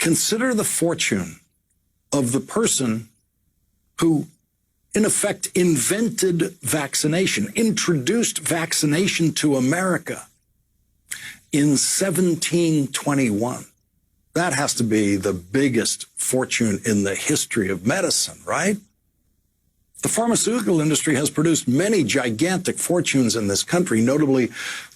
Consider the fortune of the person who, in effect, invented vaccination, introduced vaccination to America in 1721. That has to be the biggest fortune in the history of medicine, right? The pharmaceutical industry has produced many gigantic fortunes in this country, notably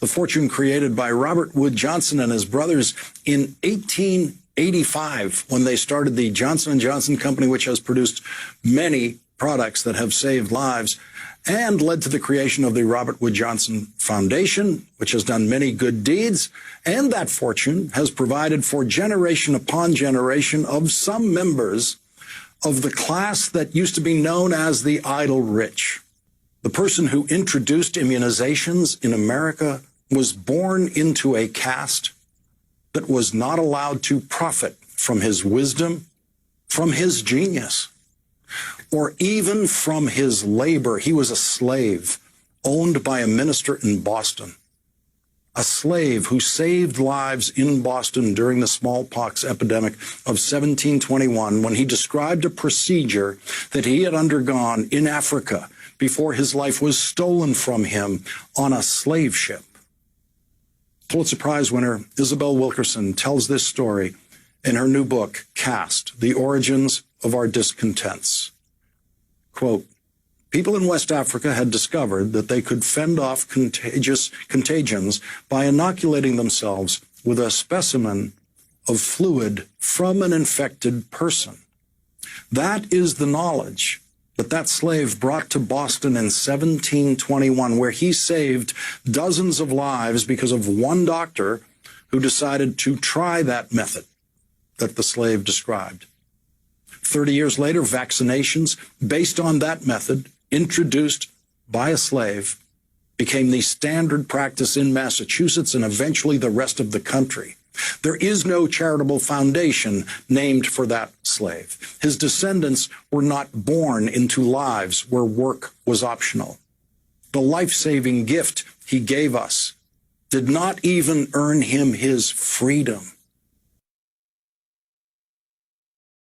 the fortune created by Robert Wood Johnson and his brothers in 1885 when they started the Johnson & Johnson Company, which has produced many products that have saved lives and led to the creation of the Robert Wood Johnson Foundation, which has done many good deeds. And that fortune has provided for generation upon generation of some members of the class that used to be known as the idle rich. The person who introduced immunizations in America was born into a caste that was not allowed to profit from his wisdom, from his genius, or even from his labor. He was a slave owned by a minister in Boston, a slave who saved lives in Boston during the smallpox epidemic of 1721 when he described a procedure that he had undergone in Africa before his life was stolen from him on a slave ship. Pulitzer Prize winner Isabel Wilkerson tells this story in her new book, Caste: The Origins of Our Discontents. Quote, people in West Africa had discovered that they could fend off contagions by inoculating themselves with a specimen of fluid from an infected person. That is the knowledge that slave brought to Boston in 1721, where he saved dozens of lives because of one doctor who decided to try that method that the slave described. 30 years later, vaccinations based on that method, introduced by a slave, became the standard practice in Massachusetts and eventually the rest of the country. There is no charitable foundation named for that slave. His descendants were not born into lives where work was optional. The life-saving gift he gave us did not even earn him his freedom.